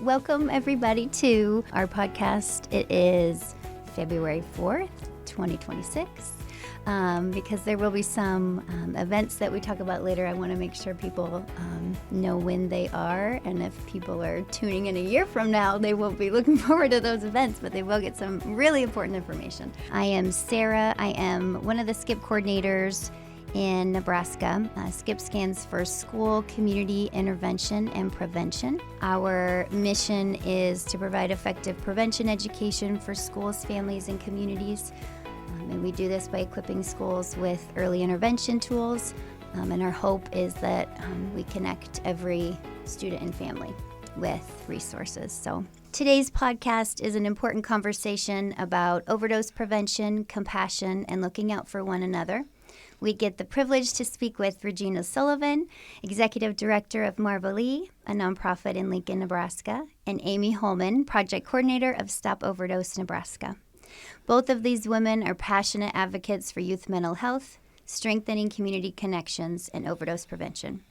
welcome everybody to our podcast. It is February 4th, 2026. Because there will be some events that we talk about later. I want to make sure people know when they are, and if people are tuning in a year from now, they won't be looking forward to those events, but they will get some really important information. I am Sarah. I am one of the SCIP coordinators in Nebraska. SCIP stands for School Community Intervention and Prevention. Our mission is to provide effective prevention education for schools, families, and communities. And we do this by equipping schools with early intervention tools. And our hope is that we connect every student and family with resources. So today's podcast is an important conversation about overdose prevention, compassion, and looking out for one another. We get the privilege to speak with Regina Sullivan, Executive Director of Marvilee, a nonprofit in Lincoln, Nebraska, and Amy Holman, Project Coordinator of Stop Overdose Nebraska. Both of these women are passionate advocates for youth mental health, strengthening community connections, and overdose prevention.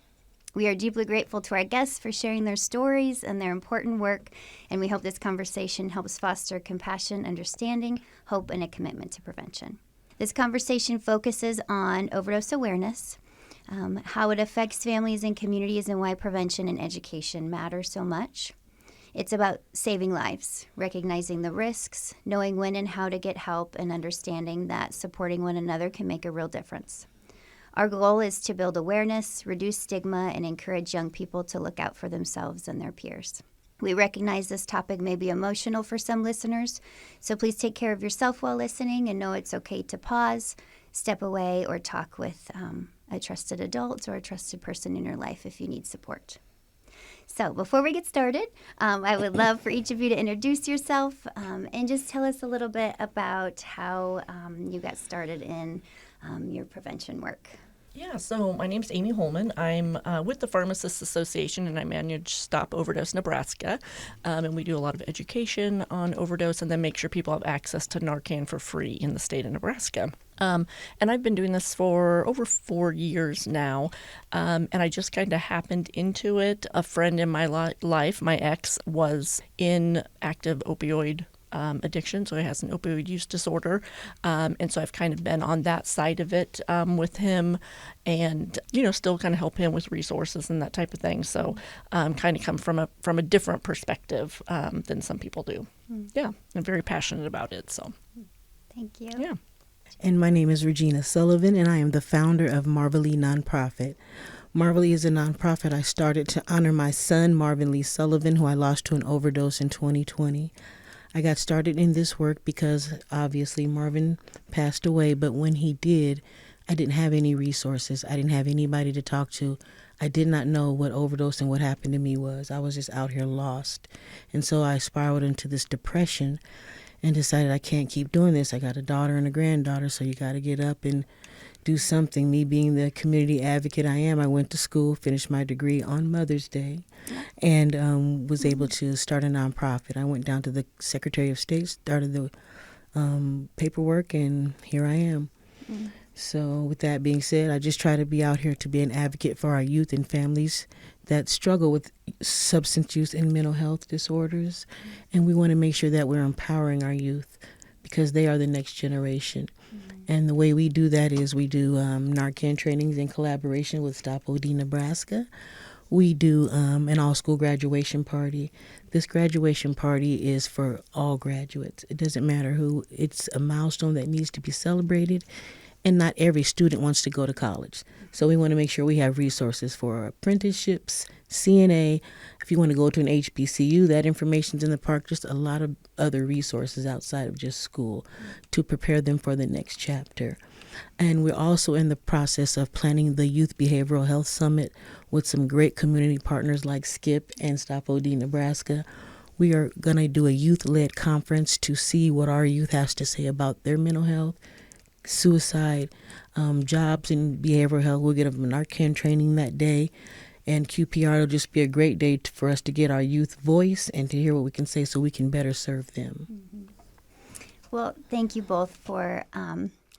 We are deeply grateful to our guests for sharing their stories and their important work, and we hope this conversation helps foster compassion, understanding, hope, and a commitment to prevention. This conversation focuses on overdose awareness, how it affects families and communities, and why prevention and education matter so much. It's about saving lives, recognizing the risks, knowing when and how to get help, and understanding that supporting one another can make a real difference. Our goal is to build awareness, reduce stigma, and encourage young people to look out for themselves and their peers. We recognize this topic may be emotional for some listeners, so please take care of yourself while listening and know it's okay to pause, step away, or talk with a trusted adult or a trusted person in your life if you need support. So before we get started, I would love for each of you to introduce yourself and just tell us a little bit about how you got started in your prevention work. Yeah, so my name's Amy Holman. I'm with the Pharmacists Association, and I manage Stop Overdose Nebraska. And we do a lot of education on overdose and then make sure people have access to Narcan for free in the state of Nebraska. And I've been doing this for over 4 years now, and I just kind of happened into it. A friend in my life, my ex, was in active opioid addiction, so he has an opioid use disorder, and so I've kind of been on that side of it with him, and still kind of help him with resources and that type of thing. So kind of come from a different perspective than some people do. Yeah, I'm very passionate about it. So Thank you. Yeah. And my name is Regina Sullivan, and I am the founder of Marvilee Nonprofit. Marvilee is a nonprofit I started to honor my son, Marvilee Sullivan, who I lost to an overdose in 2020. I got started in this work because obviously Marvin passed away, but when he did, I didn't have any resources. I didn't have anybody to talk to. I did not know what overdose and what happened to me was. I was just out here lost. And so I spiraled into this depression and decided I can't keep doing this. I got a daughter and a granddaughter, so you got to get up and do something. Me being the community advocate I am, I went to school, finished my degree on Mother's Day, and was able to start a nonprofit. I went down to the Secretary of State, started the paperwork, and here I am. Mm-hmm. So with that being said, I just try to be out here to be an advocate for our youth and families that struggle with substance use and mental health disorders. And we want to make sure that we're empowering our youth because they are the next generation. And the way we do that is we do Narcan trainings in collaboration with Stop OD Nebraska. We do an all-school graduation party. This graduation party is for all graduates. It doesn't matter who. It's a milestone that needs to be celebrated, and not every student wants to go to college. So we want to make sure we have resources for apprenticeships, CNA. If you want to go to an HBCU, that information's in the park. Just a lot of other resources outside of just school to prepare them for the next chapter. And we're also in the process of planning the Youth Behavioral Health Summit with some great community partners like SCIP and Stop OD Nebraska. We are going to do a youth-led conference to see what our youth has to say about their mental health, suicide, jobs in behavioral health. We'll get a Narcan training that day. And QPR will just be a great day for us to get our youth voice and to hear what we can say so we can better serve them. Mm-hmm. Well, thank you both for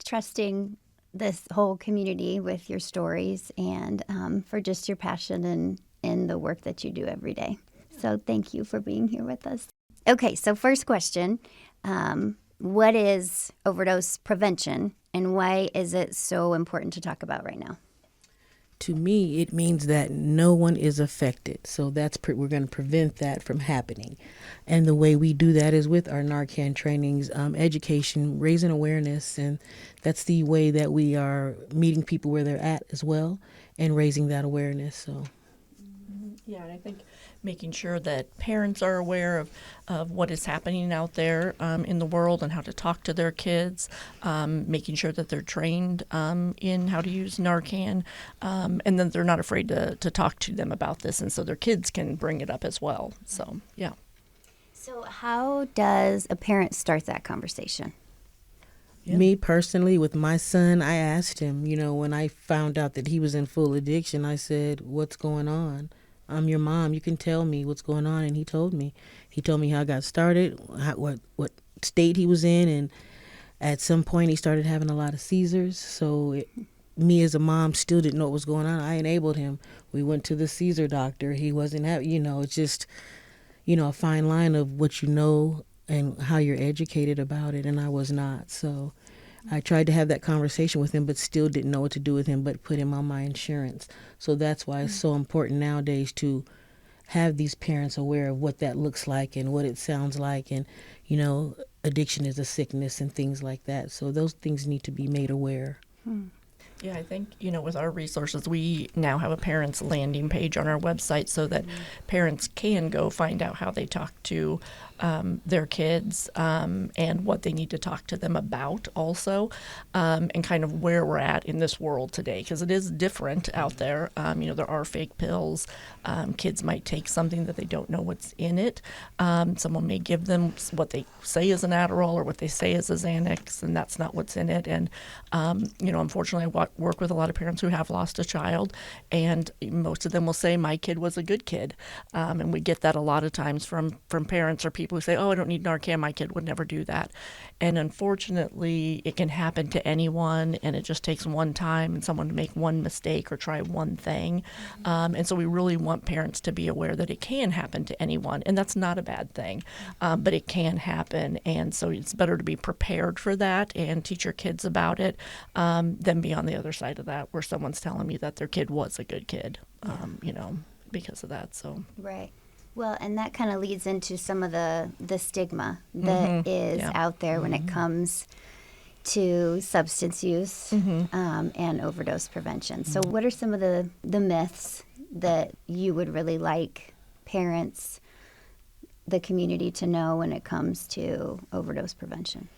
trusting this whole community with your stories and for just your passion and the work that you do every day. So thank you for being here with us. Okay, so first question, what is overdose prevention and why is it so important to talk about right now? To me, it means that no one is affected. So we're going to prevent that from happening. And the way we do that is with our Narcan trainings, education, raising awareness. And that's the way that we are meeting people where they're at as well and raising that awareness. So. Yeah, and I think making sure that parents are aware of what is happening out there in the world and how to talk to their kids, making sure that they're trained in how to use Narcan, and then they're not afraid to talk to them about this, and so their kids can bring it up as well. So, yeah. So how does a parent start that conversation? Yeah. Me personally, with my son, I asked him, when I found out that he was in full addiction, I said, "What's going on? I'm your mom. You can tell me what's going on." And he told me. He told me how I got started, what state he was in, and at some point he started having a lot of seizures. So me as a mom still didn't know what was going on. I enabled him. We went to the seizure doctor. He wasn't having, it's just, a fine line of what you know and how you're educated about it, and I was not. So I tried to have that conversation with him, but still didn't know what to do with him, but put him on my insurance. So that's why it's so important nowadays to have these parents aware of what that looks like and what it sounds like. And, addiction is a sickness and things like that. So those things need to be made aware. Yeah, I think, with our resources, we now have a parents landing page on our website so that parents can go find out how they talk to their kids and what they need to talk to them about also, and kind of where we're at in this world today, because it is different out there. There are fake pills. Kids might take something that they don't know what's in it. Someone may give them what they say is an Adderall or what they say is a Xanax, and that's not what's in it. And, unfortunately, I work with a lot of parents who have lost a child, and most of them will say, "My kid was a good kid." And we get that a lot of times from parents or people who say, "Oh, I don't need Narcan, my kid would never do that." And unfortunately, it can happen to anyone, and it just takes one time and someone to make one mistake or try one thing. And so we really want parents to be aware that it can happen to anyone, and that's not a bad thing, but it can happen. And so it's better to be prepared for that and teach your kids about it than be on the other side of that where someone's telling me that their kid was a good kid, because of that. So Right. Well, and that kind of leads into some of the stigma that is out there when it comes to substance use and overdose prevention. So what are some of the myths that you would really like parents, the community to know when it comes to overdose prevention?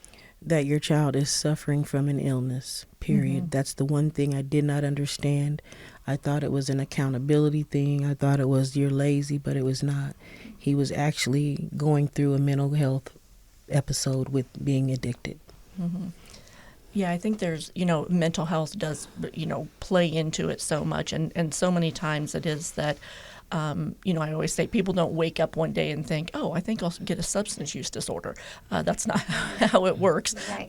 That your child is suffering from an illness, period. That's the one thing I did not understand. I thought it was an accountability thing. I thought it was you're lazy, but it was not. He was actually going through a mental health episode with being addicted. Yeah, I think there's, mental health does, play into it so much. And so many times it is that, I always say people don't wake up one day and think, "Oh, I think I'll get a substance use disorder." That's not how it works. Right.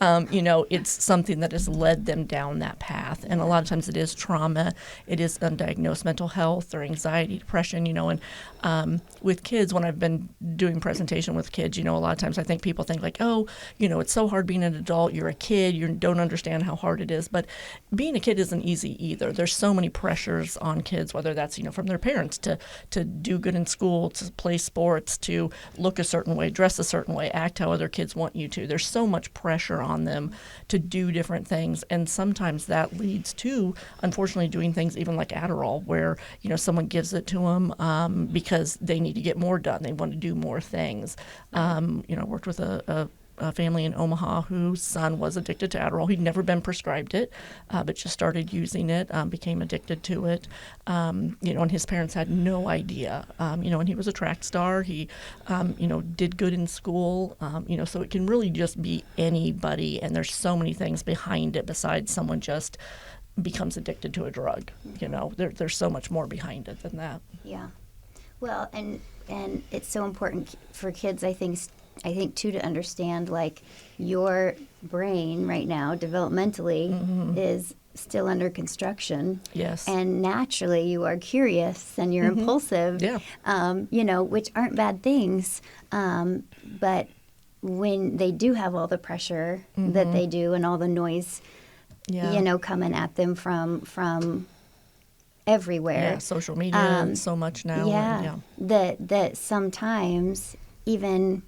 It's something that has led them down that path. And a lot of times it is trauma. It is undiagnosed mental health or anxiety, depression, and with kids, when I've been doing presentation with kids, a lot of times I think people think like, "Oh, it's so hard being an adult. You're a kid. You don't understand how hard it is." But being a kid isn't easy either. There's so many pressures on kids, whether that's, from their parents to do good in school, to play sports, to look a certain way, dress a certain way, act how other kids want you to. There's so much pressure on them to do different things. And sometimes that leads to, unfortunately, doing things even like Adderall, where, someone gives it to them because they need to get more done. They want to do more things. I worked with a family in Omaha whose son was addicted to Adderall. He'd never been prescribed it, but just started using it, became addicted to it, and his parents had no idea, and he was a track star. He, did good in school, so it can really just be anybody, and there's so many things behind it besides someone just becomes addicted to a drug. There's so much more behind it than that. Yeah. Well, and it's so important for kids, I think too, to understand, like, your brain right now developmentally is still under construction. Yes. And naturally you are curious and you're impulsive, Yeah. Which aren't bad things. But when they do have all the pressure that they do and all the noise, coming at them from everywhere. Yeah, social media so much now. That sometimes even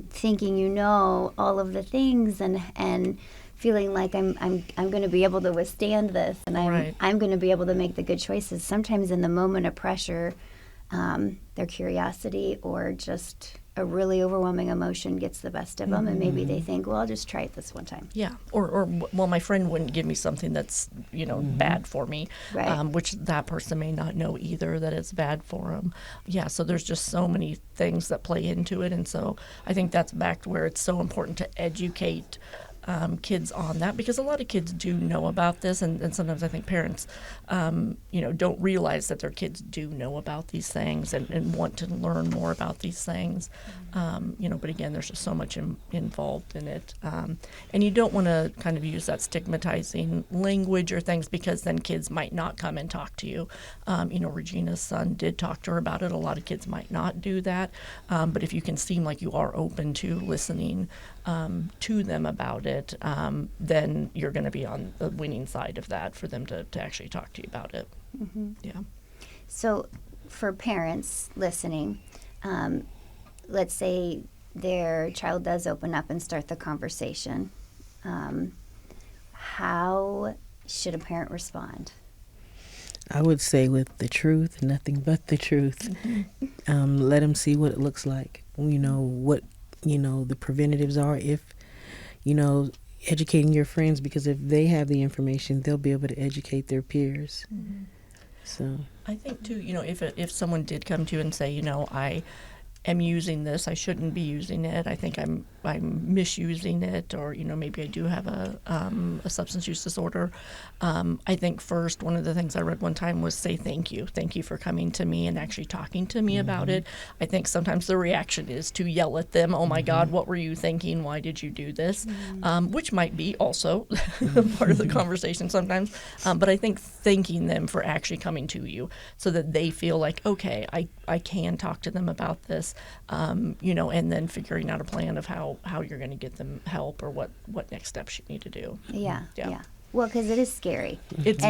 thinking all of the things and feeling like I'm going to be able to withstand this and I'm going to be able to make the good choices. Sometimes in the moment of pressure, their curiosity or just a really overwhelming emotion gets the best of them, and maybe they think, well, I'll just try it this one time. Yeah, or my friend wouldn't give me something that's bad for me, right. Which that person may not know either that it's bad for them. Yeah, so there's just so many things that play into it, and so I think that's back to where it's so important to educate kids on that, because a lot of kids do know about this, and sometimes I think parents, don't realize that their kids do know about these things and want to learn more about these things. But again, there's just so much involved in it, and you don't want to kind of use that stigmatizing language or things, because then kids might not come and talk to you. Regina's son did talk to her about it. A lot of kids might not do that, but if you can seem like you are open to listening to them about it, then you're going to be on the winning side of that for them to actually talk to you about it. Mm-hmm. Yeah. So for parents listening, let's say their child does open up and start the conversation. How should a parent respond? I would say with the truth, nothing but the truth. Let them see what it looks like. What the preventatives are, if educating your friends, because if they have the information, they'll be able to educate their peers. So I think too, if someone did come to you and say, I am using this, I shouldn't be using it, I think I'm misusing it, or maybe I do have a substance use disorder, I think first, one of the things I read one time was say thank you for coming to me and actually talking to me about it. I think sometimes the reaction is to yell at them, oh my God, what were you thinking, why did you do this, which might be also part of the conversation sometimes, but I think thanking them for actually coming to you so that they feel like, okay, I can talk to them about this, and then figuring out a plan of how you're going to get them help, or what next steps you need to do. Yeah. Well, because it is scary. It's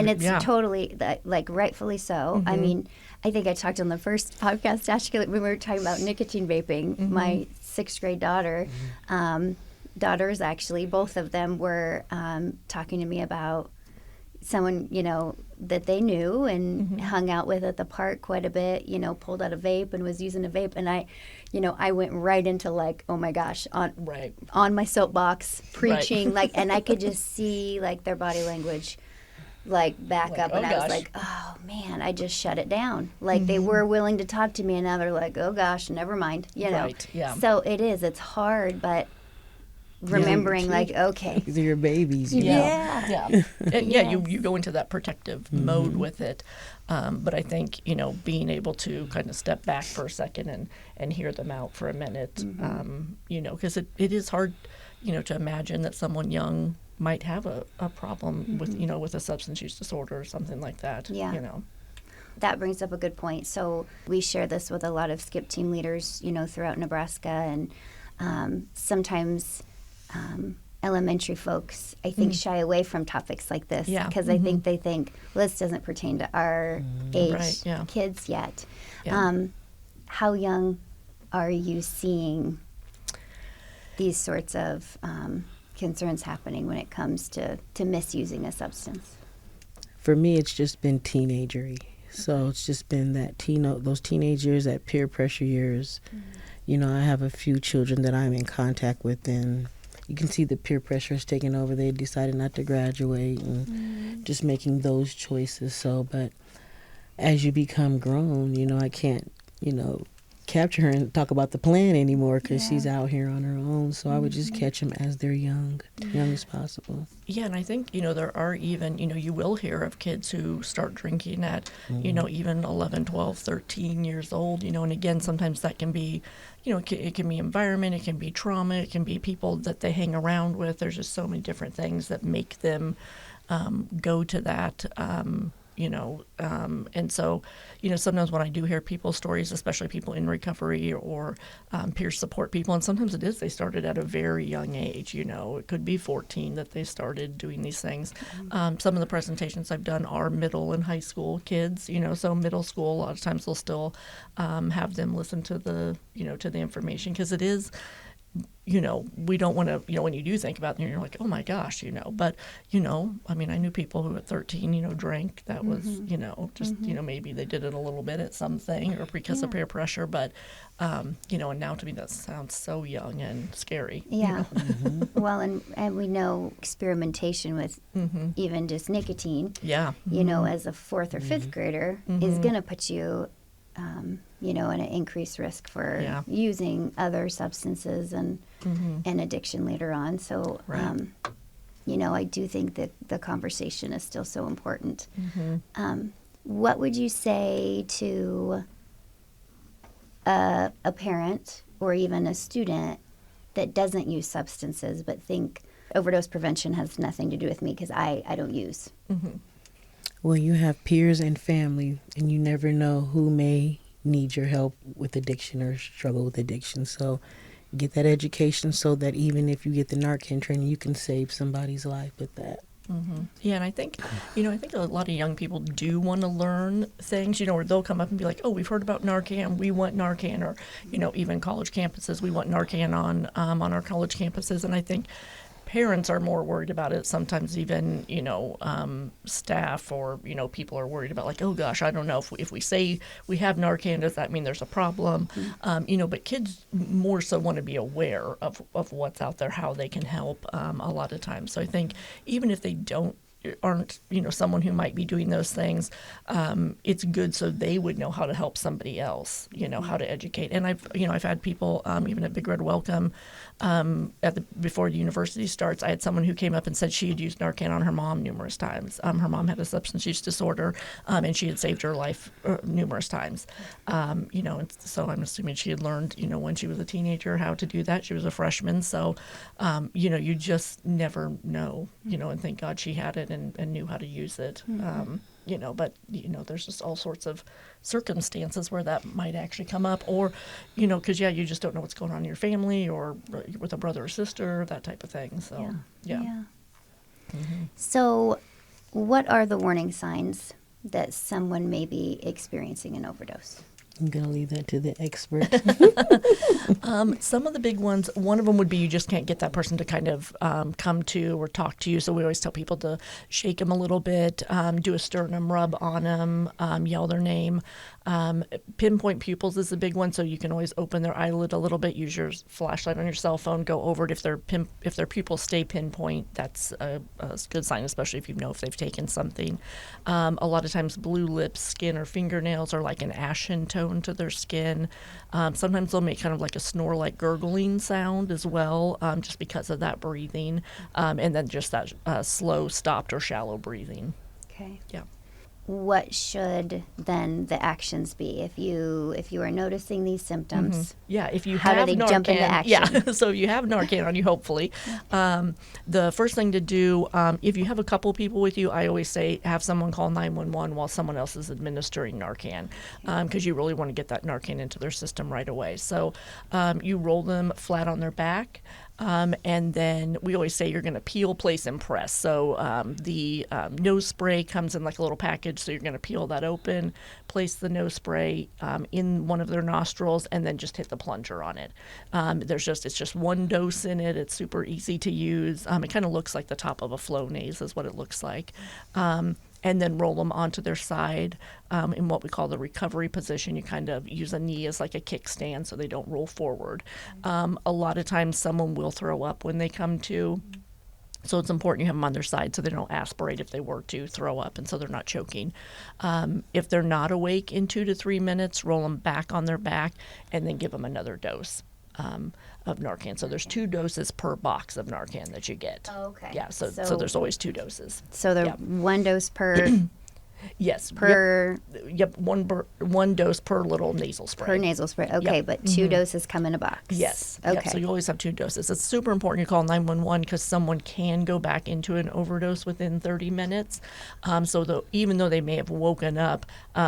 totally, rightfully so. I mean, I think I talked on the first podcast, actually, when we were talking about nicotine vaping. My 6th grade daughters, actually, both of them were talking to me about someone, that they knew and hung out with at the park quite a bit, pulled out a vape and was using a vape. And I went right into oh my gosh, on my soapbox preaching, and I could just see their body language back up, and I was like, oh man, I just shut it down. They were willing to talk to me, and now they're like, oh gosh, never mind, Right, yeah. So it's hard, but remembering okay, these are your babies. Yeah. And you go into that protective mode with it, but I think being able to kind of step back for a second and hear them out for a minute, because it is hard to imagine that someone young might have a problem with a substance use disorder or something like that. That brings up a good point. So we share this with a lot of SCIP team leaders throughout Nebraska, and sometimes elementary folks, I think, shy away from topics like this because I think they think, well, this doesn't pertain to our age kids yet. How young are you seeing these sorts of concerns happening when it comes to misusing a substance? For me, it's just been teenagery. So it's just been that those teenage years, that peer pressure years. I have a few children that I'm in contact with, and you can see the peer pressure is taking over. They decided not to graduate and just making those choices. So, but as you become grown, I can't, capture her and talk about the plan anymore because she's out here on her own. So I would just catch them as they're young as possible. Yeah, and I think, there are even, you will hear of kids who start drinking at, even 11, 12, 13 years old, and again, sometimes that can be, it can be environment, it can be trauma, it can be people that they hang around with. There's just so many different things that make them go to that. And so, sometimes when I do hear people's stories, especially people in recovery or peer support people, and sometimes it is they started at a very young age, it could be 14 that they started doing these things. Some of the presentations I've done are middle and high school kids, so middle school, a lot of times they'll still have them listen to the, to the information, because it is, we don't want to, when you do think about it, you're like, oh my gosh, but, I mean, I knew people who at 13, drank. That was, just, maybe they did it a little bit at something or because of peer pressure, but, and now to me that sounds so young and scary. Yeah. Well, and we know experimentation with even just nicotine, as a fourth or fifth grader is going to put you in an increased risk for using other substances and addiction later on. So, I do think that the conversation is still so important. What would you say to a parent or even a student that doesn't use substances but think overdose prevention has nothing to do with me because I don't use? Well, you have peers and family, and you never know who may need your help with addiction or struggle with addiction. So get that education so that even if you get the Narcan training, you can save somebody's life with that. Yeah, and I think, I think a lot of young people do want to learn things, or they'll come up and be like, oh, we've heard about Narcan, we want Narcan, or, even college campuses, we want Narcan on our college campuses. And I think parents are more worried about it. Sometimes even, staff or, people are worried about like, oh gosh, I don't know if we say we have Narcan, does that mean there's a problem? But kids more so want to be aware of what's out there, how they can help a lot of times. So I think even if they aren't someone who might be doing those things, it's good so they would know how to help somebody else, how to educate. And I've had people even at Big Red Welcome before the university starts, I had someone who came up and said she had used Narcan on her mom numerous times. Her mom had a substance use disorder, and she had saved her life numerous times. And so I'm assuming she had learned when she was a teenager how to do that. She was a freshman, so you just never know, and thank God she had it and knew how to use it. But there's just all sorts of circumstances where that might actually come up, or because you just don't know what's going on in your family or with a brother or sister, that type of thing. So So what are the warning signs that someone may be experiencing an overdose? I'm going to leave that to the expert. Some of the big ones, one of them would be you just can't get that person to kind of come to or talk to you. So we always tell people to shake them a little bit, do a sternum rub on them, yell their name. Pinpoint pupils is a big one, so you can always open their eyelid a little bit, use your flashlight on your cell phone, go over it. If their pupils stay pinpoint, that's a good sign, especially if you know if they've taken something. A lot of times blue lips, skin, or fingernails are like an ashen tone to their skin. Sometimes they'll make kind of like a snore, like gurgling sound as well, just because of that breathing, and then just that slow, stopped, or shallow breathing. Okay. Yeah. What should then the actions be if you are noticing these symptoms? Yeah, if you how have do they Narcan, jump into action? Yeah, so if you have Narcan on you, hopefully, the first thing to do, if you have a couple people with you, I always say have someone call 911 while someone else is administering Narcan, because you really want to get that Narcan into their system right away. So you roll them flat on their back. And then we always say you're going to peel, place, and press. So the nose spray comes in like a little package, so you're going to peel that open, place the nose spray in one of their nostrils, and then just hit the plunger on it. It's just one dose in it. It's super easy to use. It kind of looks like the top of a Flonase is what it looks like. And then roll them onto their side in what we call the recovery position. You kind of use a knee as like a kickstand so they don't roll forward. A lot of times someone will throw up when they come to. So it's important you have them on their side so they don't aspirate if they were to throw up, and so they're not choking. If they're not awake in 2 to 3 minutes, roll them back on their back and then give them another dose of Narcan. So there's 2 doses per box of Narcan that you get. Oh, okay. Yeah, so there's always 2 doses. So they're one dose per Yes. per Yep. One dose per little nasal spray. per nasal spray. Okay, Yep. but 2 doses come in a box. Yes. Okay. Yep. So you always have 2 doses. It's super important you call 911 because someone can go back into an overdose within 30 minutes. Even though they may have woken up,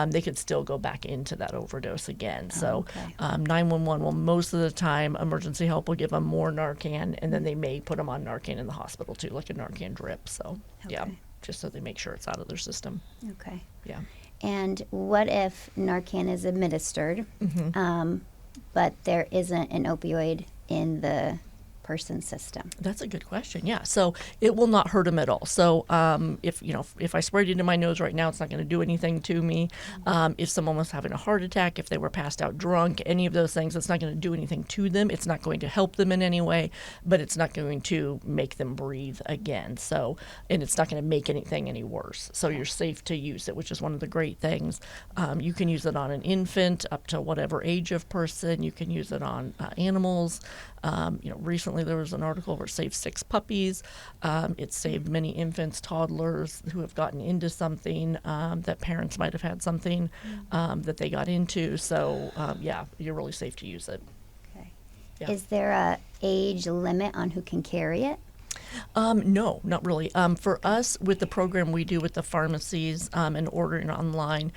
they could still go back into that overdose again. So okay. 911 will most of the time, emergency help will give them more Narcan, and then they may put them on Narcan in the hospital too, like a Narcan drip. So yeah, Okay. just so they make sure it's out of their system. Okay. Yeah. And what if Narcan is administered, but there isn't an opioid in the person's system? That's a good question. Yeah. So it will not hurt them at all. So if I sprayed it in my nose right now, it's not going to do anything to me. If someone was having a heart attack, if they were passed out drunk, any of those things, it's not going to do anything to them. It's not going to help them in any way, but it's not going to make them breathe again. So, and it's not going to make anything any worse. So you're safe to use it, which is one of the great things. You can use it on an infant up to whatever age of person. You can use it on animals. Recently there was an article where it saved 6 puppies. It saved many infants, toddlers who have gotten into something that parents might have had something that they got into. So you're really safe to use it. Okay. Yeah. Is there a age limit on who can carry it? No, not really. For us, with the program we do with the pharmacies and ordering online,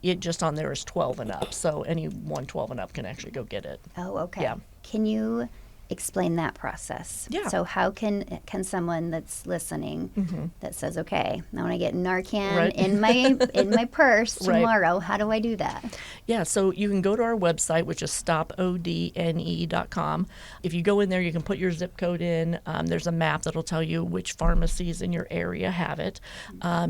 it just on there is 12 and up. So anyone 12 and up can actually go get it. Oh, okay. Yeah. Can you explain that process? Yeah. So how can someone that's listening that says, okay, I want to get Narcan Right. in my purse Right. tomorrow, how do I do that? Yeah, so you can go to our website, which is stopodne.com. If you go in there, you can put your zip code in. There's a map that'll tell you which pharmacies in your area have it.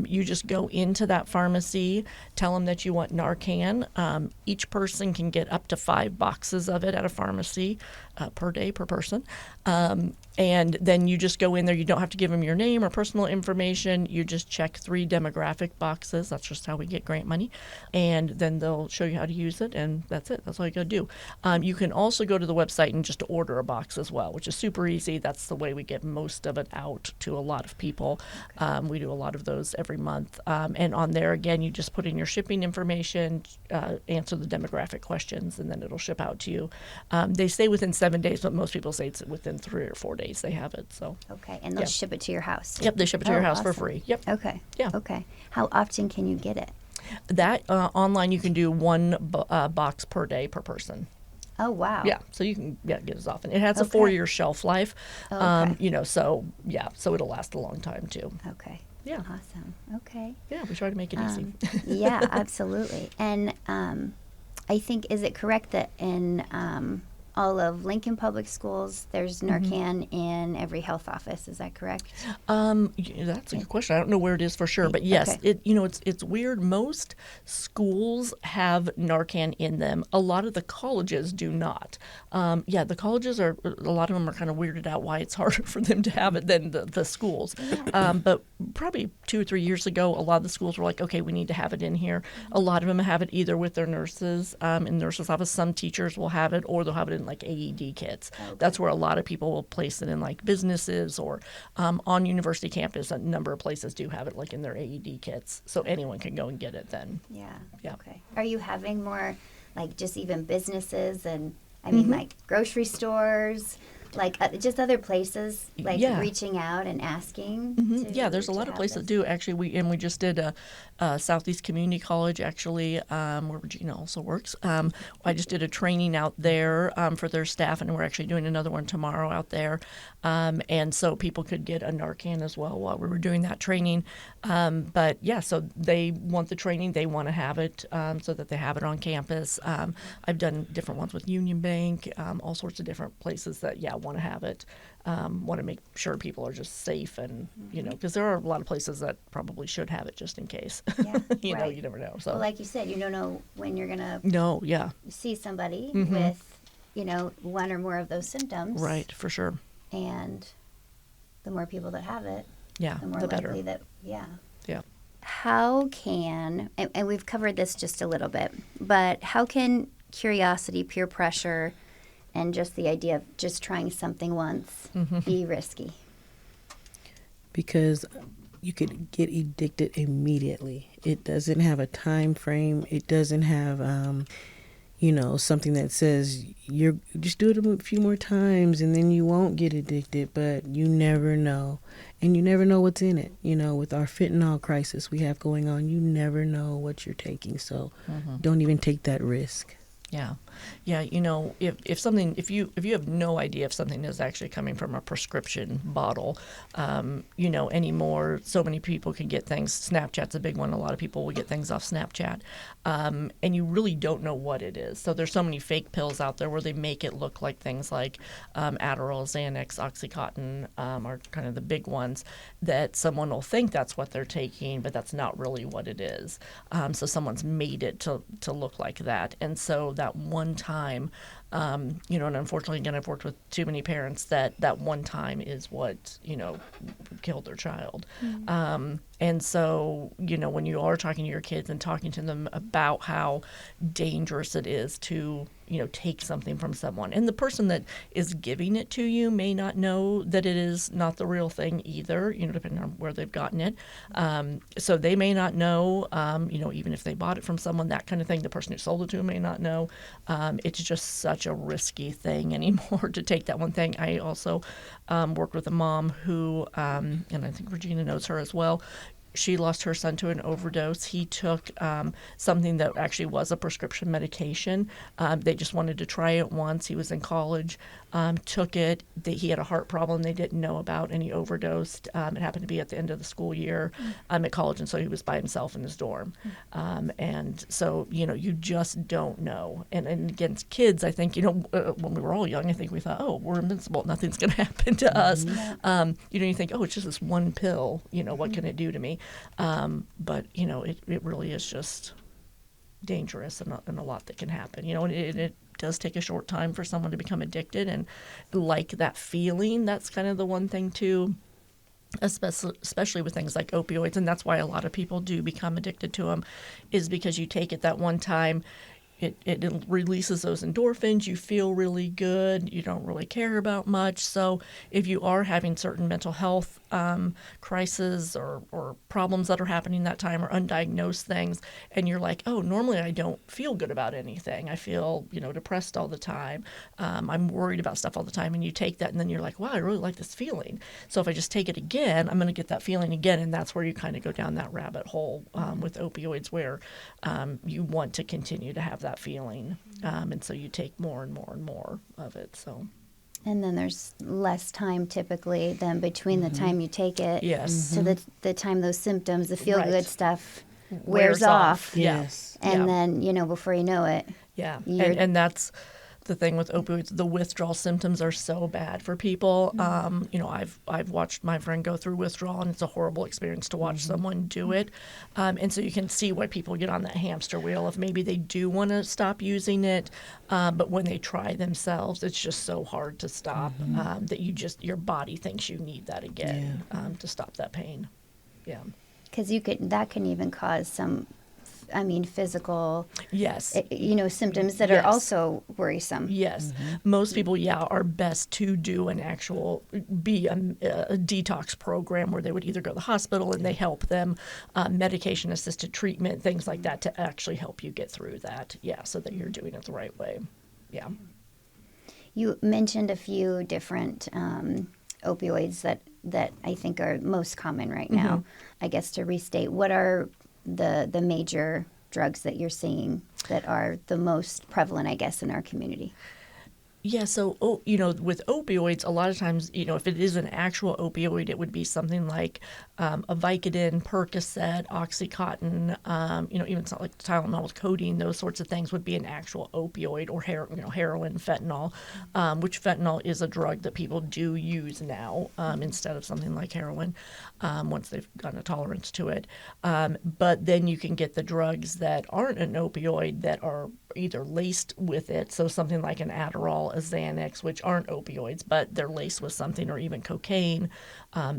You just go into that pharmacy, tell them that you want Narcan. Each person can get up to 5 boxes of it at a pharmacy per day, per person. And then you just go in there. You don't have to give them your name or personal information. You just check 3 demographic boxes. That's just how we get grant money. And then they'll show you how to use it, and that's it. That's all you got to do. You can also go to the website and just order a box as well, which is super easy. That's the way we get most of it out to a lot of people. We do a lot of those every month. And on there, again, you just put in your shipping information, answer the demographic questions, and then it'll ship out to you. They say within 7 days, but most people say it's within 3 or 4 days they have it. So Okay, and they'll Yeah. ship it to your house? Yep, they ship it to your house for awesome. free. Yep. Okay. Yeah. Okay. How often can you get it? That online you can do 1 box per day per person. Oh, wow. Yeah, so you can get as often. It has a Okay. 4-year shelf life. Okay. So it'll last a long time too. Okay. Yeah. Awesome. Okay. Yeah, we try to make it easy. Yeah, absolutely. And I think, is it correct that in all of Lincoln Public Schools, there's Narcan in every health office? Is that correct? That's a good question. I don't know where it is for sure, but yes, Okay. it's weird. Most schools have Narcan in them. A lot of the colleges do not. The colleges a lot of them are kind of weirded out why it's harder for them to have it than the schools. But probably 2 or 3 years ago, a lot of the schools were like, okay, we need to have it in here. A lot of them have it either with their nurses in nurses' office. Some teachers will have it, or they'll have it in like AED kits. Okay. That's where a lot of people will place it in like businesses or on university campus. A number of places do have it like in their AED kits, so anyone can go and get it then. Yeah. Yeah. Okay. Are you having more, like, just even businesses and, I mean, like grocery stores, like just other places, like Yeah. reaching out and asking? Yeah, there's a lot of places that do actually. We just did a Southeast Community College actually, where Regina also works. I just did a training out there for their staff, and we're actually doing another one tomorrow out there. And so people could get a Narcan as well while we were doing that training. But yeah, so they want the training, they want to have it so that they have it on campus. I've done different ones with Union Bank, all sorts of different places that want to have it. Want to make sure people are just safe, and because there are a lot of places that probably should have it just in case. Yeah, right. You never know. So Well, like you said, you don't know when you're gonna no, yeah, see somebody with, 1 or more of those symptoms. right, for sure. And the more people that have it, Yeah, the more the likely better. that, yeah. Yeah. How can, and we've covered this just a little bit, but how can curiosity, peer pressure, and just the idea of just trying something once be risky? Because you could get addicted immediately. It doesn't have a time frame. It doesn't have something that says you're just do it a few more times and then you won't get addicted, but you never know. And you never know what's in it. With our fentanyl crisis we have going on, you never know what you're taking. So don't even take that risk. Yeah. If you have no idea if something is actually coming from a prescription bottle, anymore, so many people can get things. Snapchat's a big one. A lot of people will get things off Snapchat, and you really don't know what it is. So there's so many fake pills out there where they make it look like things like Adderall, Xanax, OxyContin are kind of the big ones that someone will think that's what they're taking, but that's not really what it is. So someone's made it to look like that, and so that one time, and unfortunately, again, I've worked with too many parents that one time is what, killed their child. And so, when you are talking to your kids and talking to them about how dangerous it is to, take something from someone, and the person that is giving it to you may not know that it is not the real thing either, depending on where they've gotten it. So they may not know, even if they bought it from someone, that kind of thing. The person who sold it to them may not know. It's just such a risky thing anymore to take that one thing. I also worked with a mom who, and I think Regina knows her as well. She lost her son to an overdose. He took something that actually was a prescription medication. They just wanted to try it once. He was in college, took it. He had a heart problem they didn't know about, and he overdosed. It happened to be at the end of the school year at college, and so he was by himself in his dorm. And so, you just don't know. And against kids, I think, when we were all young, I think we thought, oh, we're invincible. Nothing's going to happen to us. You think, oh, it's just this one pill. What can it do to me? But it really is just dangerous and a lot that can happen. And it does take a short time for someone to become addicted, and like that feeling. That's kind of the one thing too, especially with things like opioids, and that's why a lot of people do become addicted to them, is because you take it that one time. It releases those endorphins. You feel really good. You don't really care about much. So if you are having certain mental health crises or problems that are happening that time, or undiagnosed things, and you're like, oh, normally I don't feel good about anything. I feel, depressed all the time. I'm worried about stuff all the time. And you take that, and then you're like, wow, I really like this feeling. So if I just take it again, I'm going to get that feeling again. And that's where you kind of go down that rabbit hole with opioids, where you want to continue to have that feeling, and so you take more and more and more of it. So, and then there's less time typically than between the time you take it to the time those symptoms, the feel good stuff wears off. Yes, and then before you know it, and that's the thing with opioids. The withdrawal symptoms are so bad for people. I've watched my friend go through withdrawal, and it's a horrible experience to watch someone do it. And so you can see why people get on that hamster wheel of maybe they do want to stop using it, but when they try themselves, it's just so hard to stop that your body thinks you need that again to stop that pain. Yeah, because that can even cause some. Physical, symptoms that are also worrisome. Yes. Most people, are best to do an actual, be a detox program where they would either go to the hospital and they help them, medication-assisted treatment, things like that, to actually help you get through that, so that you're doing it the right way. Yeah. You mentioned a few different opioids that I think are most common right now. I guess to restate, what are the major drugs that you're seeing that are the most prevalent, I guess, in our community? Yeah, so, with opioids, a lot of times, if it is an actual opioid, it would be something like a Vicodin, Percocet, OxyContin, even something like Tylenol with codeine, those sorts of things would be an actual opioid, or heroin, fentanyl, which fentanyl is a drug that people do use now instead of something like heroin once they've gotten a tolerance to it. But then you can get the drugs that aren't an opioid that are either laced with it, so something like an Adderall, a Xanax, which aren't opioids, but they're laced with something, or even cocaine,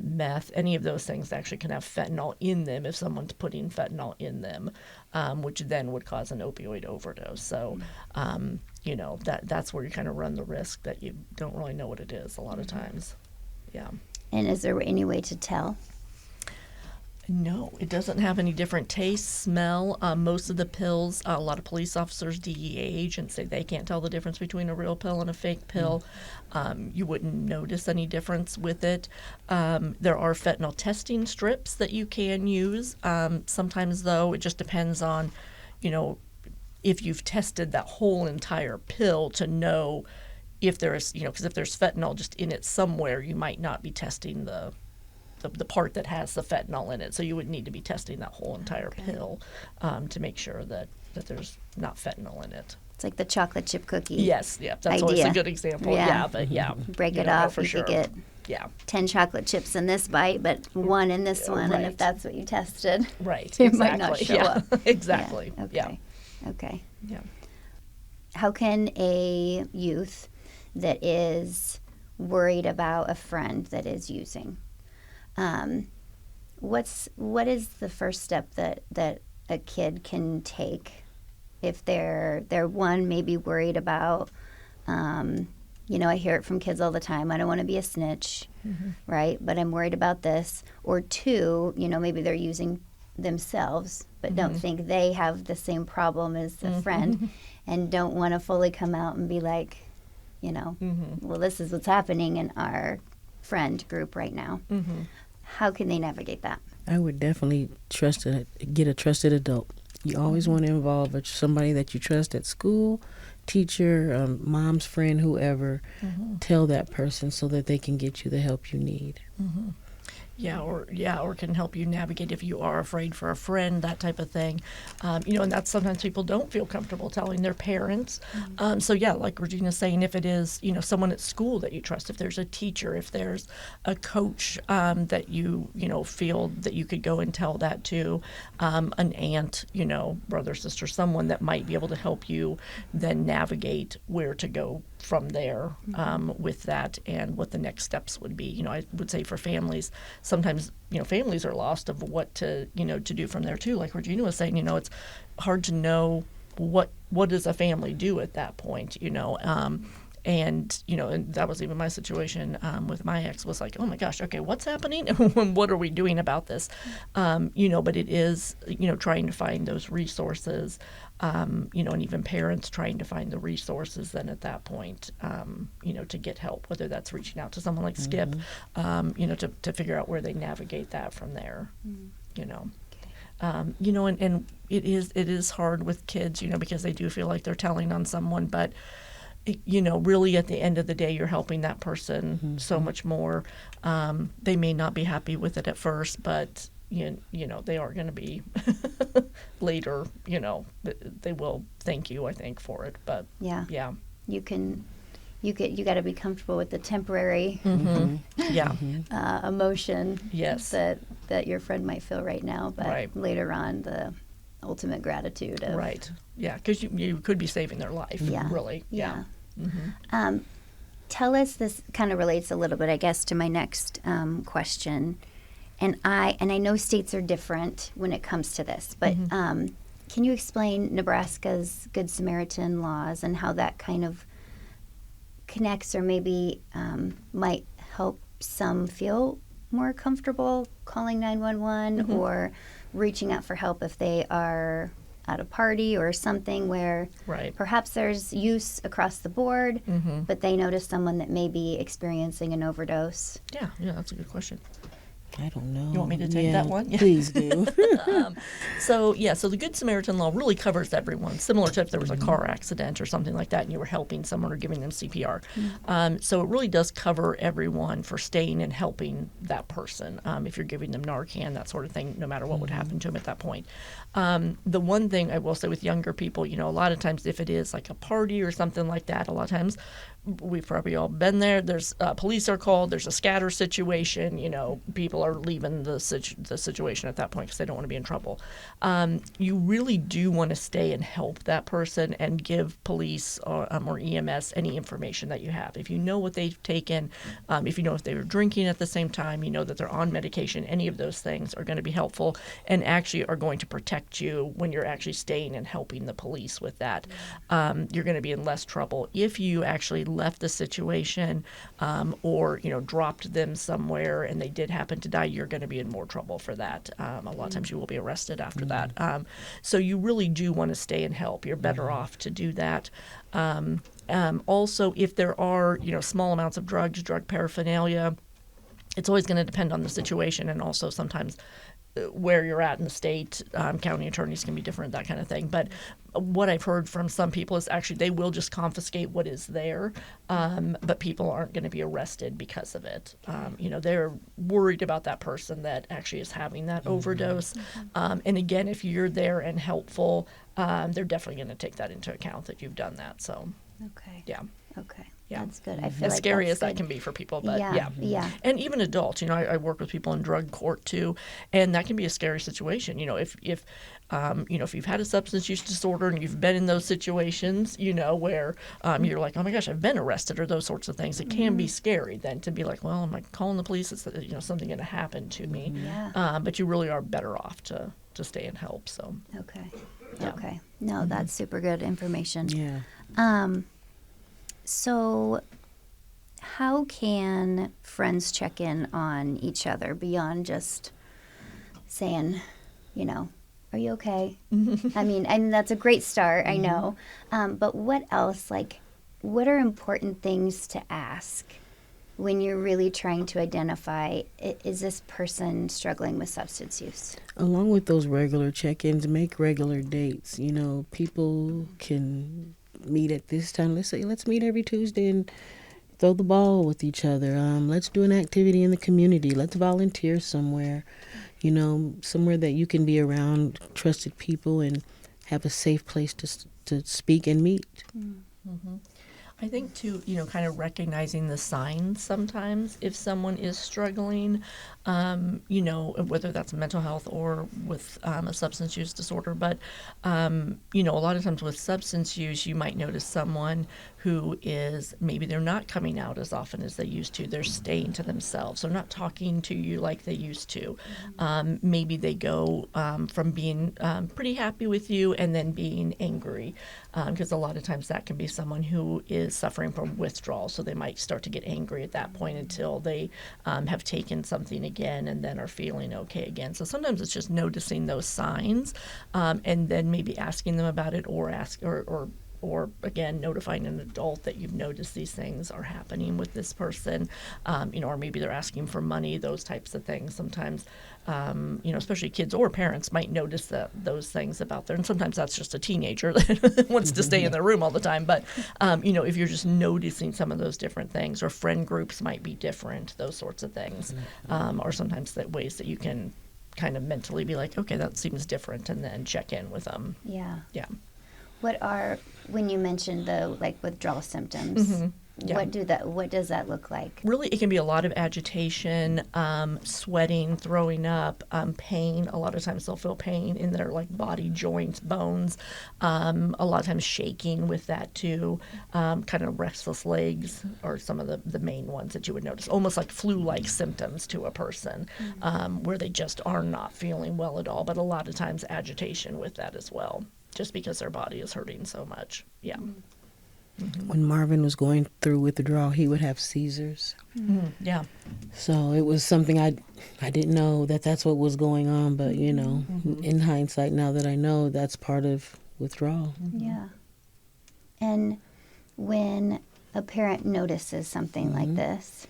meth, any of those things actually can have fentanyl in them if someone's putting fentanyl in them, which then would cause an opioid overdose. So, that's where you kind of run the risk that you don't really know what it is a lot of times. Yeah. And is there any way to tell? No, it doesn't have any different taste, smell. Most of the pills, a lot of police officers, DEA agents say they can't tell the difference between a real pill and a fake pill. You wouldn't notice any difference with it. There are fentanyl testing strips that you can use. Sometimes, though, it just depends on, if you've tested that whole entire pill to know if there's, because if there's fentanyl just in it somewhere, you might not be testing the part that has the fentanyl in it. So you would need to be testing that whole entire pill to make sure that there's not fentanyl in it. It's like the chocolate chip cookie. Yes, yeah, that's always a good example. Yeah, but yeah. Break it off, for you sure. could get 10 chocolate chips in this bite, but 1 in this one, and if that's what you tested, it might not show up. Exactly. Yeah. Okay. Yeah. How can a youth that is worried about a friend that is using, what is the first step that a kid can take if they're one, maybe worried about, I hear it from kids all the time, I don't want to be a snitch, right? But I'm worried about this. Or 2, maybe they're using themselves, but don't think they have the same problem as a friend and don't want to fully come out and be like, well, this is what's happening in our friend group right now. How can they navigate that? I would definitely get a trusted adult. You always want to involve somebody that you trust at school, teacher, mom's friend, whoever. Tell that person so that they can get you the help you need. Or can help you navigate if you are afraid for a friend, that type of thing. And that's sometimes people don't feel comfortable telling their parents. Like Regina's saying, if it is, someone at school that you trust, if there's a teacher, if there's a coach that you feel that you could go and tell that to, an aunt, brother, sister, someone that might be able to help you then navigate where to go from there with that and what the next steps would be. I would say for families, sometimes families are lost of what to do from there too. Like Regina was saying, it's hard to know what does a family do at that point, and that was even my situation with my ex was like, oh my gosh, okay, what's happening? What are we doing about this? But it is, trying to find those resources, and even parents trying to find the resources then at that point, to get help, whether that's reaching out to someone like SCIP, to figure out where they navigate that from there, and it is hard with kids, because they do feel like they're telling on someone, but really at the end of the day, you're helping that person so much more. They may not be happy with it at first, but they are going to be later. They will thank you, I think, for it. But yeah, you got to be comfortable with the temporary emotion that your friend might feel right now, but later on the ultimate gratitude of because you could be saving their life, really. Tell us, this kind of relates a little bit, I guess, to my next question, and I know states are different when it comes to this, but can you explain Nebraska's Good Samaritan laws and how that kind of connects or maybe might help some feel more comfortable calling 911 or reaching out for help if they are at a party or something where perhaps there's use across the board, but they notice someone that may be experiencing an overdose? Yeah, that's a good question. I don't know. You want me to take that one? Please do. So the Good Samaritan law really covers everyone, similar to if there was a car accident or something like that and you were helping someone or giving them CPR. So it really does cover everyone for staying and helping that person. If you're giving them Narcan, that sort of thing, no matter what would happen to them at that point. The one thing I will say with younger people, a lot of times if it is like a party or something like that, a lot of times we've probably all been there. There's police are called. There's a scatter situation. People are leaving the situation at that point because they don't want to be in trouble. You really do want to stay and help that person and give police or EMS any information that you have. If you know what they've taken, if you know if they were drinking at the same time, you know that they're on medication, any of those things are going to be helpful and actually are going to protect you when you're actually staying and helping the police with that. You're going to be in less trouble if you actually left the situation or, dropped them somewhere and they did happen to die, you're going to be in more trouble for that. A lot of times you will be arrested after that. So you really do want to stay and help. You're better off to do that. Also, if there are, small amounts of drugs, drug paraphernalia, it's always going to depend on the situation, and also sometimes where you're at in the state, county attorneys can be different, that kind of thing. But what I've heard from some people is actually they will just confiscate what is there, but people aren't going to be arrested because of it. They're worried about that person that actually is having that overdose. And again, if you're there and helpful, they're definitely going to take that into account that you've done that. So, Okay. yeah. Okay. Yeah. That's good. I feel As like scary that's as that good. can be for people, but Yeah. And even adults, I work with people in drug court too, and that can be a scary situation. If you've had a substance use disorder and you've been in those situations, where you're like, oh my gosh, I've been arrested, or those sorts of things, it can be scary then to be like, well, am I calling the police? Is something going to happen to me? Yeah. But you really are better off to stay and help. So Okay. Yeah. Okay. No, that's super good information. Yeah. So how can friends check in on each other beyond just saying, are you okay? I mean, and that's a great start, I know. But what else, what are important things to ask when you're really trying to identify, is this person struggling with substance use? Along with those regular check-ins, make regular dates. People can meet at this time. Let's meet every Tuesday and throw the ball with each other. Let's do an activity in the community. Let's volunteer somewhere. Somewhere that you can be around trusted people and have a safe place to speak and meet. I think too, kind of recognizing the signs sometimes if someone is struggling, whether that's mental health or with a substance use disorder. But, a lot of times with substance use, you might notice someone who is, maybe they're not coming out as often as they used to. They're staying to themselves. They're not talking to you like they used to. Maybe they go from being pretty happy with you and then being angry, because a lot of times that can be someone who is suffering from withdrawal. So they might start to get angry at that point until they have taken something again and then are feeling okay again. So sometimes it's just noticing those signs, and then maybe asking them about it, or again, notifying an adult that you've noticed these things are happening with this person, or maybe they're asking for money, those types of things. Sometimes, especially kids or parents might notice those things about and sometimes that's just a teenager that wants to stay in their room all the time. But, if you're just noticing some of those different things, or friend groups might be different, those sorts of things, or sometimes that ways that you can kind of mentally be like, okay, that seems different, and then check in with them. Yeah. Yeah. When you mentioned the withdrawal symptoms, Yeah. what does that look like? Really, it can be a lot of agitation, sweating, throwing up, pain. A lot of times they'll feel pain in their body joints, bones. A lot of times shaking with that too. Kind of restless legs are some of the main ones that you would notice. Almost like flu-like symptoms to a person, where they just are not feeling well at all. But a lot of times agitation with that as well, just because their body is hurting so much. Yeah. When Marvin was going through withdrawal, he would have seizures. Yeah. So it was something I didn't know that's what was going on. But, in hindsight, now that I know, that's part of withdrawal. Yeah. And when a parent notices something like this,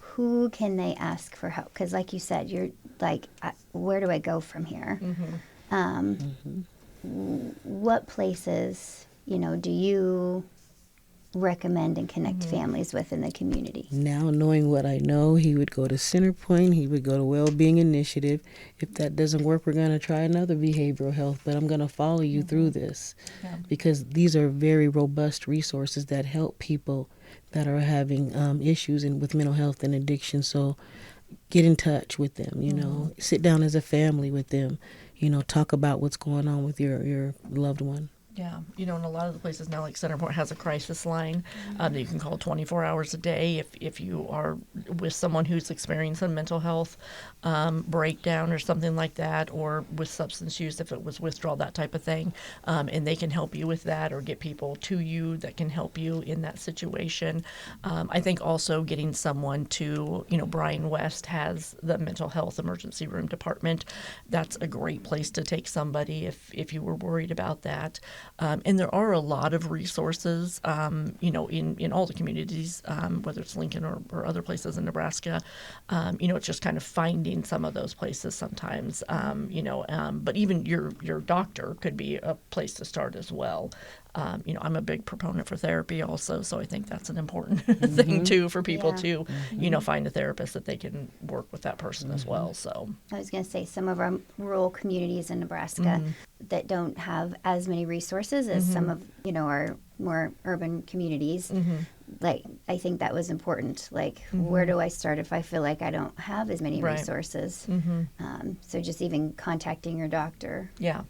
who can they ask for help? Because like you said, you're like, where do I go from here? What places, do you recommend and connect families with in the community? Now, knowing what I know, he would go to Centerpoint, he would go to Wellbeing Initiative. If that doesn't work, we're going to try another behavioral health, but I'm going to follow you through this, because these are very robust resources that help people that are having issues with mental health and addiction. So get in touch with them, sit down as a family with them, talk about what's going on with your loved one. Yeah, and a lot of the places now, like Centerport, has a crisis line that you can call 24 hours a day if you are with someone who's experiencing mental health breakdown or something like that, or with substance use, if it was withdrawal, that type of thing. And they can help you with that or get people to you that can help you in that situation. I think also getting someone to, Brian West has the mental health emergency room department. That's a great place to take somebody if you were worried about that. And there are a lot of resources, in all the communities, whether it's Lincoln or other places in Nebraska. It's just kind of finding some of those places sometimes, but even your doctor could be a place to start as well. I'm a big proponent for therapy also, so I think that's an important thing too for people to, find a therapist that they can work with that person as well. So I was going to say some of our rural communities in Nebraska that don't have as many resources as some of our more urban communities. Like, I think that was important. Like, where do I start if I feel like I don't have as many resources? So just even contacting your doctor. Yeah.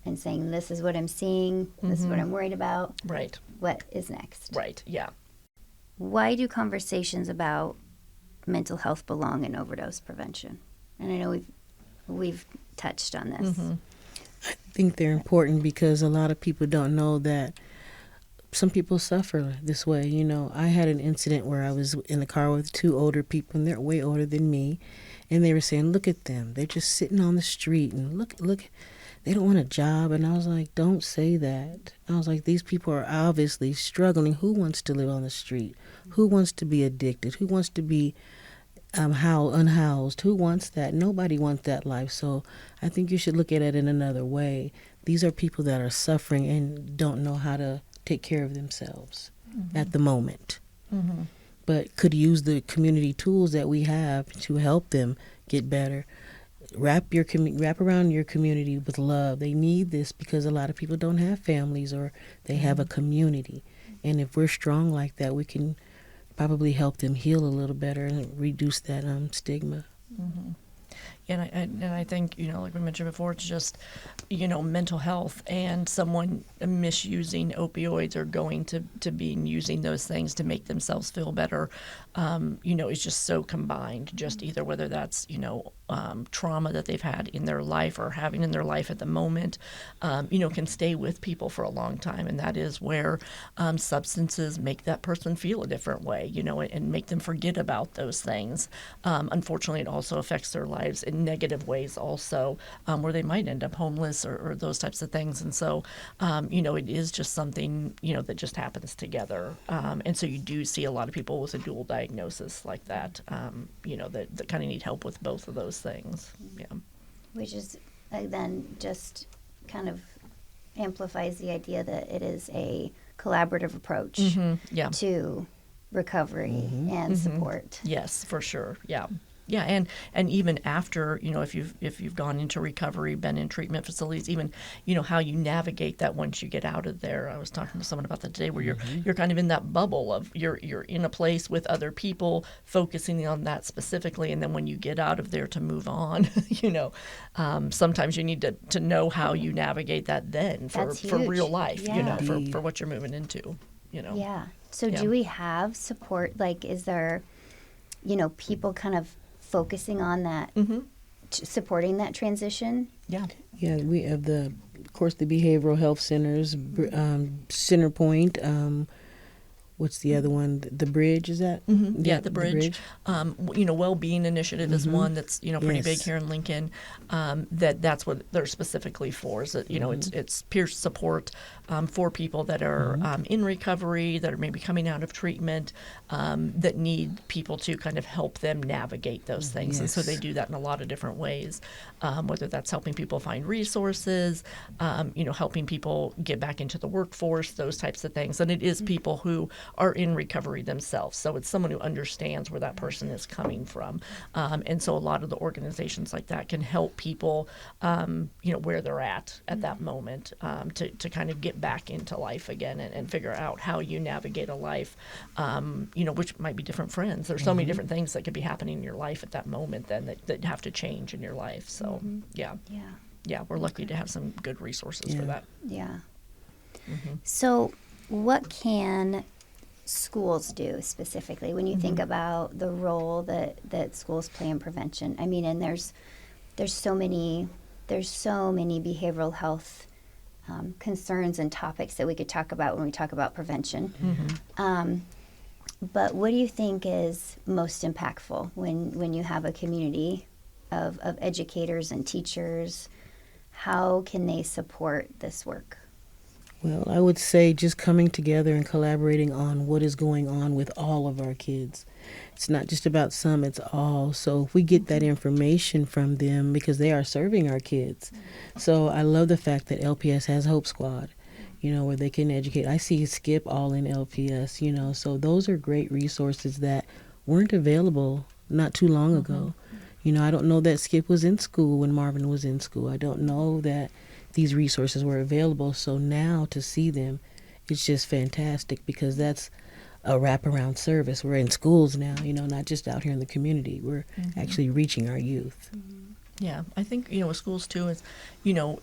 And saying, this is what I'm seeing, this is what I'm worried about. Right. What is next? Right, yeah. Why do conversations about mental health belong in overdose prevention? And I know we've touched on this. I think they're important because a lot of people don't know that some people suffer this way. I had an incident where I was in the car with two older people, and they're way older than me, and they were saying, look at them. They're just sitting on the street, and look, they don't want a job. And I was like, don't say that. I was like, these people are obviously struggling. Who wants to live on the street? Who wants to be addicted? Who wants to be unhoused? Who wants that? Nobody wants that life. So I think you should look at it in another way. These are people that are suffering and don't know how to take care of themselves at the moment, but could use the community tools that we have to help them get better. Wrap around your community with love. They need this because a lot of people don't have families or they have a community. And if we're strong like that, we can probably help them heal a little better and reduce that stigma. And I think, like we mentioned before, it's just, mental health and someone misusing opioids or going to being using those things to make themselves feel better, is just so combined. Just either whether that's, trauma that they've had in their life or having in their life at the moment, can stay with people for a long time. And that is where substances make that person feel a different way, and make them forget about those things. Unfortunately, it also affects their lives in negative ways also, where they might end up homeless or those types of things. And so, it is just something, that just happens together. And so you do see a lot of people with a dual diagnosis like that, that kind of need help with both of those things. Yeah. Which is then just kind of amplifies the idea that it is a collaborative approach to recovery and support. Yes, for sure. Yeah. Yeah, and even after, if you've gone into recovery, been in treatment facilities, even, how you navigate that once you get out of there. I was talking to someone about that today, where you're kind of in that bubble of you're in a place with other people focusing on that specifically, and then when you get out of there to move on, sometimes you need to know how you navigate that then for real life, for what you're moving into, Yeah. So do we have support? Like, is there, people kind of focusing on that, supporting that transition? Yeah, we have of course, the behavioral health centers, Centerpoint. What's the other one? The Bridge, is that? Yeah, the Bridge. Well-being initiative is one that's pretty big here in Lincoln. That's what they're specifically for. Is that it's peer support for people that are in recovery, that are maybe coming out of treatment, that need people to kind of help them navigate those things. And so they do that in a lot of different ways, whether that's helping people find resources, helping people get back into the workforce, those types of things. And it is people who are in recovery themselves. So it's someone who understands where that person is coming from. And so a lot of the organizations like that can help people, where they're at that moment, to kind of get back into life again and figure out how you navigate a life, which might be different friends. There's so many different things that could be happening in your life at that moment then that have to change in your life. So, yeah, we're lucky to have some good resources for that. Yeah. So what can schools do specifically when you think about the role that schools play in prevention? I mean, and there's so many behavioral health concerns and topics that we could talk about when we talk about prevention. But what do you think is most impactful when you have a community of educators and teachers? How can they support this work? Well, I would say just coming together and collaborating on what is going on with all of our kids. It's not just about some, it's all. So if we get that information from them, because they are serving our kids. So I love the fact that LPS has Hope Squad, where they can educate. I see SCIP all in LPS, so those are great resources that weren't available not too long ago. I don't know that SCIP was in school when Marvin was in school. I don't know that these resources were available. So now to see them, it's just fantastic, because that's a wraparound service. We're in schools now, not just out here in the community. We're actually reaching our youth. Yeah, I think, with schools too is,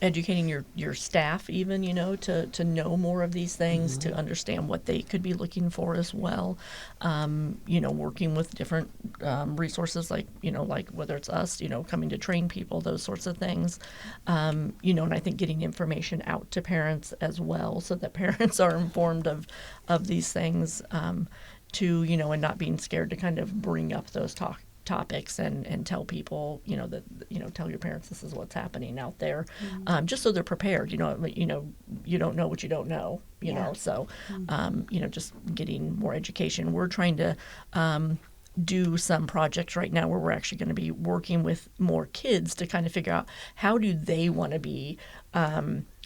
educating your staff even, to know more of these things, to understand what they could be looking for as well. Working with different resources like whether it's us, coming to train people, those sorts of things. And I think getting information out to parents as well, so that parents are informed of these things, and not being scared to kind of bring up those topics and tell people, that, tell your parents this is what's happening out there, just so they're prepared. You don't know what you don't know, so, just getting more education. We're trying to do some projects right now where we're actually going to be working with more kids to kind of figure out how do they want to be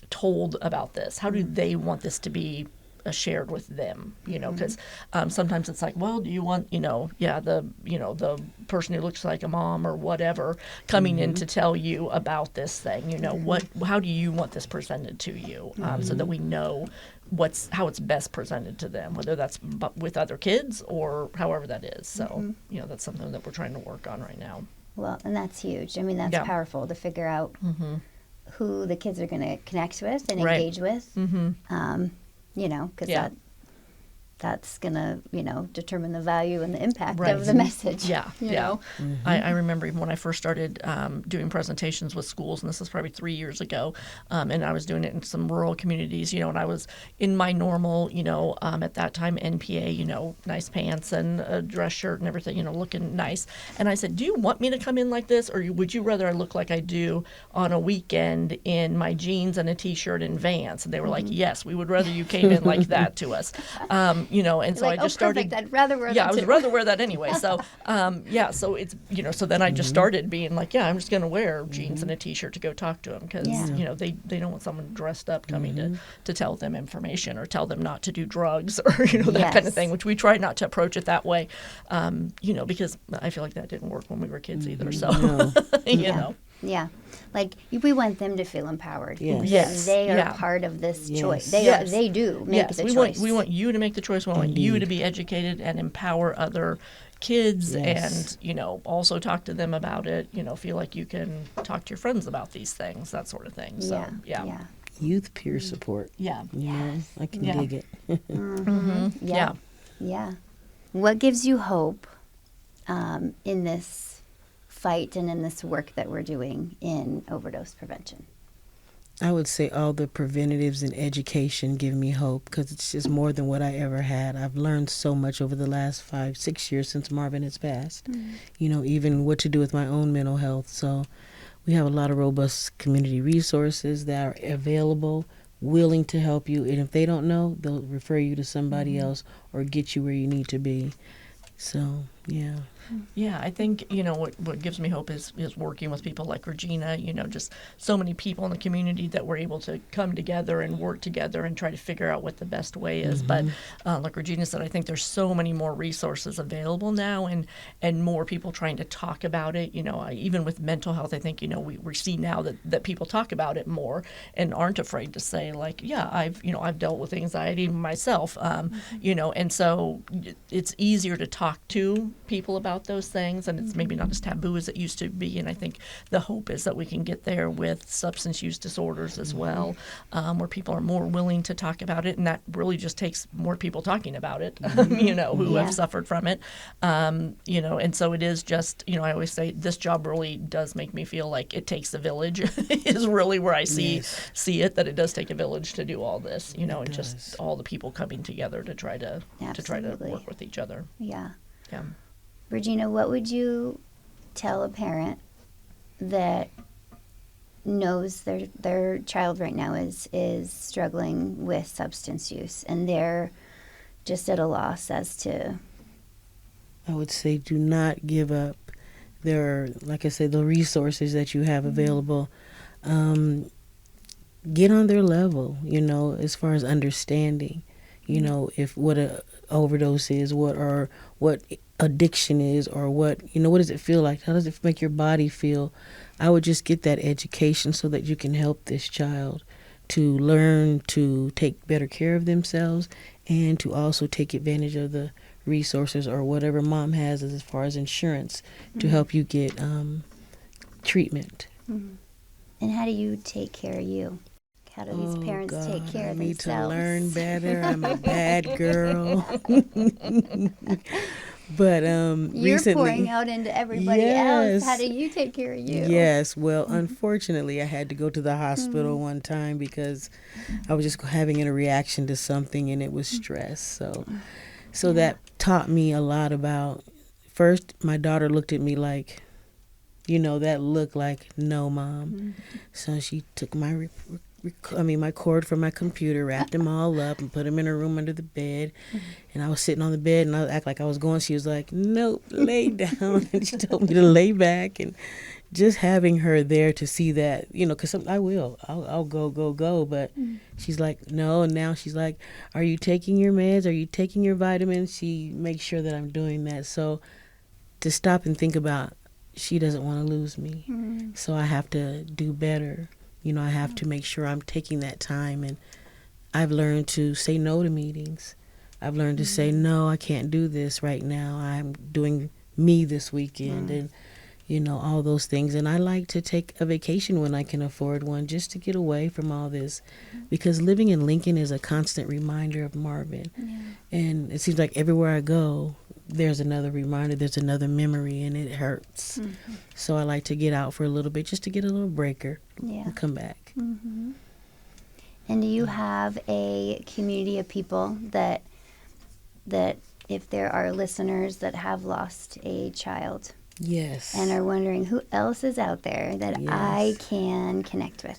told about this? How do they want this to be shared with them, because sometimes it's like, well, do you want, the person who looks like a mom or whatever coming in to tell you about this thing, how do you want this presented to you, so that we know how it's best presented to them, whether that's with other kids or however that is. So, that's something that we're trying to work on right now. Well, and that's huge. I mean, that's powerful to figure out who the kids are going to connect with and engage with. Because that's going to, determine the value and the impact of the message. I remember even when I first started doing presentations with schools, and this was probably 3 years ago, and I was doing it in some rural communities, and I was in my normal, at that time, NPA, nice pants and a dress shirt and everything, looking nice. And I said, do you want me to come in like this, or would you rather I look like I do on a weekend in my jeans and a T-shirt and Vans? And they were like, yes, we would rather you came in like that to us. And so I just started. I'd rather wear that. Yeah, I would rather wear that anyway. So, so it's, so then I just started being like, I'm just going to wear jeans and a T-shirt to go talk to them, because, they don't want someone dressed up coming to tell them information or tell them not to do drugs or, that kind of thing, which we try not to approach it that way, because I feel like that didn't work when we were kids either. So, Yeah. Like, we want them to feel empowered. Yes. They are part of this choice. They do make the choice. We want you to make the choice. We want you to be educated and empower other kids, and, also talk to them about it. Feel like you can talk to your friends about these things, that sort of thing. So, Youth peer support. Yeah. I can dig it. Yeah. What gives you hope in this fight and in this work that we're doing in overdose prevention? I would say all the preventatives and education give me hope, because it's just more than what I ever had. I've learned so much over the last 5-6 years since Marvin has passed, even what to do with my own mental health. So we have a lot of robust community resources that are available, willing to help you. And if they don't know, they'll refer you to somebody else or get you where you need to be. So, Yeah, I think, what gives me hope is working with people like Regina, just so many people in the community that were able to come together and work together and try to figure out what the best way is. But like Regina said, I think there's so many more resources available now, and more people trying to talk about it. Even with mental health, I think, we see now that people talk about it more and aren't afraid to say, like, I've dealt with anxiety myself, and so it's easier to talk to people about those things, and it's maybe not as taboo as it used to be. And I think the hope is that we can get there with substance use disorders as well, where people are more willing to talk about it, and that really just takes more people talking about it, who have suffered from it. And so it is just, I always say this job really does make me feel like it takes a village is really where I see it, that it does take a village to do all this, and just all the people coming together to try to work with each other. Yeah. Yeah. Regina, what would you tell a parent that knows their child right now is struggling with substance use and they're just at a loss as to? I would say do not give up. There are, like I said, the resources that you have available. Get on their level, as far as understanding, if what a overdose is, what addiction is, or what does it feel like? How does it make your body feel? I would just get that education so that you can help this child to learn to take better care of themselves and to also take advantage of the resources or whatever mom has as far as insurance to help you get treatment. And how do you take care of you? How do these parents take care of themselves? I need to learn better. I'm a bad girl. But you're recently, pouring out into everybody else. How do you take care of you? Yes. Well, unfortunately, I had to go to the hospital one time because I was just having a reaction to something, and it was stress. So that taught me a lot about. First, my daughter looked at me like, that look like, no, Mom. So she took my cord from my computer, wrapped them all up, and put them in her room under the bed. And I was sitting on the bed, and I act like I was going. She was like, "Nope, lay down." And she told me to lay back. And just having her there to see that, because I'll go. But she's like, no. And now she's like, "Are you taking your meds? Are you taking your vitamins?" She makes sure that I'm doing that. So to stop and think about, she doesn't want to lose me. So I have to do better. I have to make sure I'm taking that time, and I've learned to say no to meetings. I've learned to say, no, I can't do this right now. I'm doing me this weekend and, all those things. And I like to take a vacation when I can afford one just to get away from all this because living in Lincoln is a constant reminder of Marvin. And it seems like everywhere I go, there's another reminder, there's another memory, and it hurts. So I like to get out for a little bit just to get a little breaker and come back. And do you have a community of people that if there are listeners that have lost a child and are wondering who else is out there that I can connect with?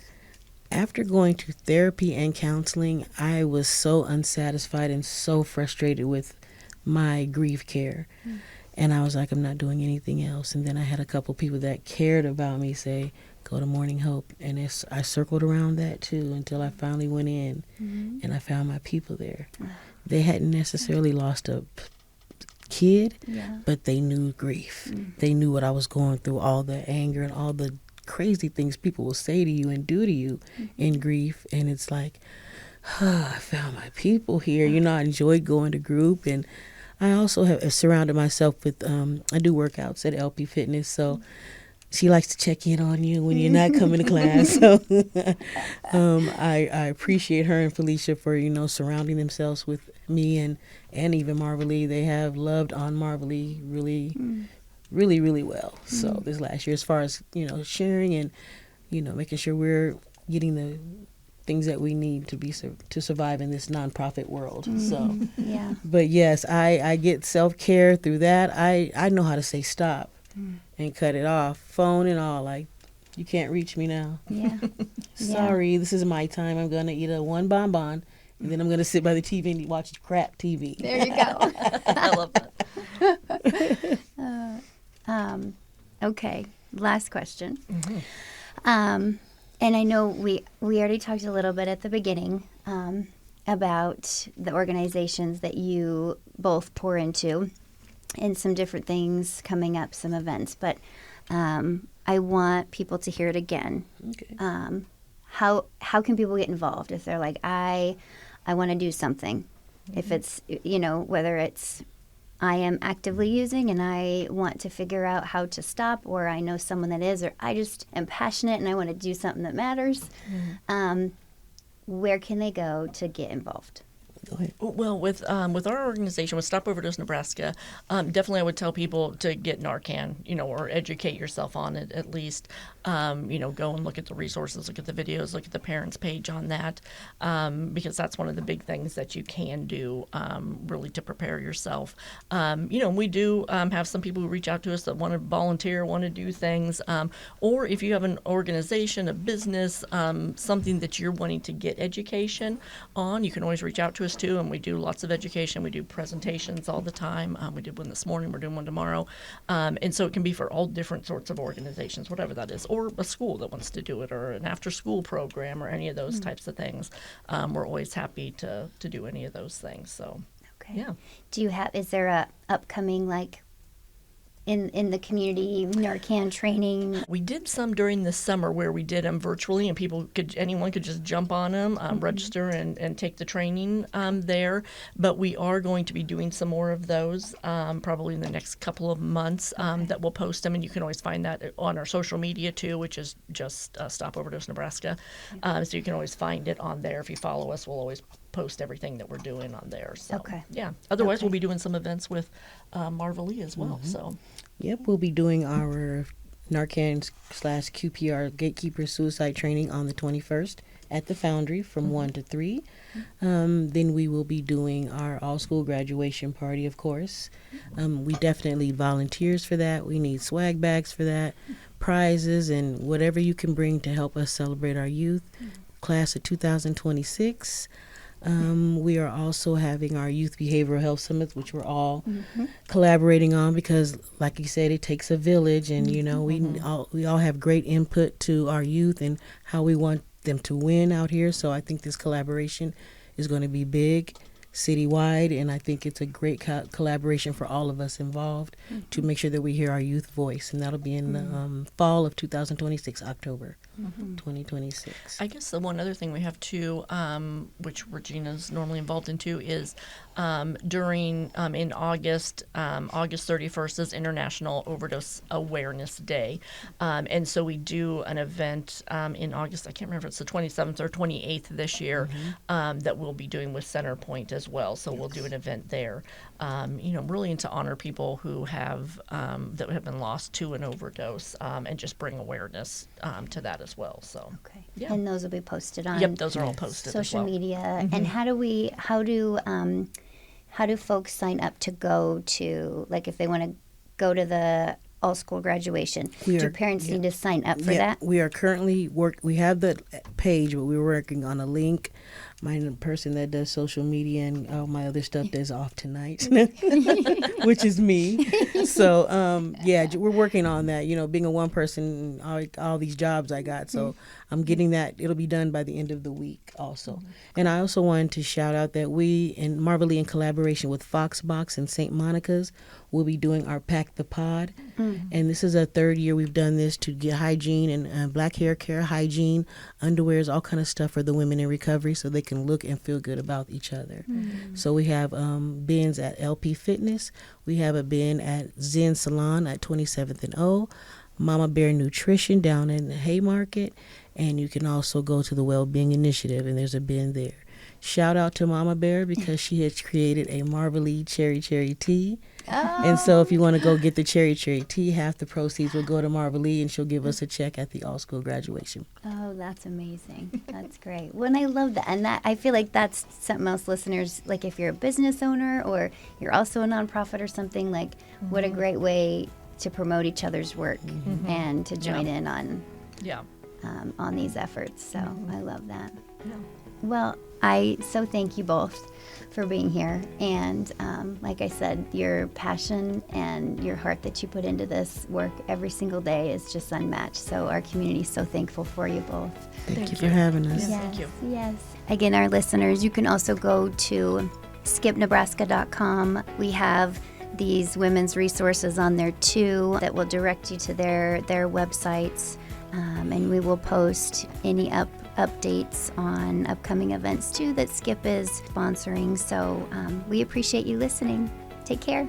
After going to therapy and counseling, I was so unsatisfied and so frustrated with my grief care. And I was like, I'm not doing anything else. And then I had a couple people that cared about me say, go to Morning Hope. And I circled around that too until I finally went in and I found my people there. They hadn't necessarily lost a kid, but they knew grief. They knew what I was going through, all the anger and all the crazy things people will say to you and do to you in grief. And it's like, I found my people here. I enjoyed going to group, and I also have surrounded myself with, I do workouts at LP Fitness, so she likes to check in on you when you're not coming to class. So I appreciate her and Felicia for, surrounding themselves with me and even Marvilee. They have loved on Marvilee really well. So this last year, as far as, sharing and, making sure we're getting the things that we need to survive in this nonprofit world. So, but yes, I get self-care through that. I know how to say stop and cut it off, phone and all. Like, you can't reach me now. Sorry, this is my time. I'm gonna eat a one bonbon, and then I'm gonna sit by the TV and watch crap TV. There you go. I love that. Okay, last question. And I know we already talked a little bit at the beginning about the organizations that you both pour into and some different things coming up, some events. But I want people to hear it again. Okay. How can people get involved if they're like, I want to do something? If it's, whether it's I am actively using and I want to figure out how to stop, or I know someone that is, or I just am passionate and I want to do something that matters, where can they go to get involved? Go ahead. Well, with our organization, with Stop Overdose Nebraska, definitely I would tell people to get Narcan, or educate yourself on it at least. Go and look at the resources, look at the videos, look at the parents page on that, because that's one of the big things that you can do really to prepare yourself. We do have some people who reach out to us that want to volunteer, want to do things, or if you have an organization, a business, something that you're wanting to get education on, you can always reach out to us too, and we do lots of education. We do presentations all the time. We did one this morning. We're doing one tomorrow. And so it can be for all different sorts of organizations, whatever that is, or a school that wants to do it, or an after-school program, or any of those types of things. We're always happy to do any of those things. So, Okay. yeah. Is there a upcoming, in the community Narcan training? We did some during the summer where we did them virtually, and anyone could just jump on them, register and take the training there. But we are going to be doing some more of those probably in the next couple of months that we'll post them, and you can always find that on our social media too, which is just Stop Overdose Nebraska. So you can always find it on there. If you follow us, we'll always post everything that we're doing on there. So, Okay. Yeah. Otherwise, we'll be doing some events with Marvilee as well. So. Yep, we'll be doing our Narcan/QPR Gatekeeper Suicide Training on the 21st at the Foundry from 1 to 3. Then we will be doing our all-school graduation party, of course. We definitely need volunteers for that. We need swag bags for that, prizes, and whatever you can bring to help us celebrate our youth. Class of 2026. We are also having our Youth Behavioral Health Summit, which we're all collaborating on because, like you said, it takes a village, and we all have great input to our youth and how we want them to win out here. So I think this collaboration is going to be big, citywide, and I think it's a great collaboration for all of us involved to make sure that we hear our youth voice, and that'll be in the fall of 2026, October 2026. I guess the one other thing we have too, which Regina's normally involved in too, is in August, August 31st is International Overdose Awareness Day, and so we do an event in August. I can't remember if it's the 27th or 28th this year that we'll be doing with Centerpoint as well. So we'll do an event there, really to honor people who have that have been lost to an overdose, and just bring awareness to that as well. So Okay. yeah. And those will be posted on Yep, those are all posted social as well. media. And how do folks sign up to go to, if they want to go to the all school graduation? Do parents need to sign up for that? We are currently we have the page, but we're working on a link. My person that does social media and all my other stuff is off tonight, which is me. So, we're working on that. Being a one person, all these jobs I got. So I'm getting that. It'll be done by the end of the week also. And I also wanted to shout out that we, in Marvilee, in collaboration with Foxbox and St. Monica's, will be doing our Pack the Pod. And this is our third year we've done this to get hygiene and black hair care, hygiene, underwears, all kind of stuff for the women in recovery so they can look and feel good about each other. So we have bins at LP Fitness. We have a bin at Zen Salon at 27th and O, Mama Bear Nutrition down in the Haymarket, and you can also go to the Wellbeing Initiative, and there's a bin there. Shout out to Mama Bear because she has created a Marvilee cherry tea. Oh. And so if you want to go get the cherry tea, half the proceeds will go to Marvilee, and she'll give us a check at the all-school graduation. Oh, that's amazing. That's great. Well, and I love that. And that I feel like that's something else, listeners, if you're a business owner or you're also a nonprofit or something, what a great way to promote each other's work and to join in on these efforts. So I love that. Yeah. Well, I so thank you both for being here. And like I said, your passion and your heart that you put into this work every single day is just unmatched. So our community is so thankful for you both. Thank you for having us. Yes, thank you. Yes. Again, our listeners, you can also go to skipnebraska.com. We have these women's resources on there too that will direct you to their websites. And we will post any updates on upcoming events too that SCIP is sponsoring. So we appreciate you listening. Take care.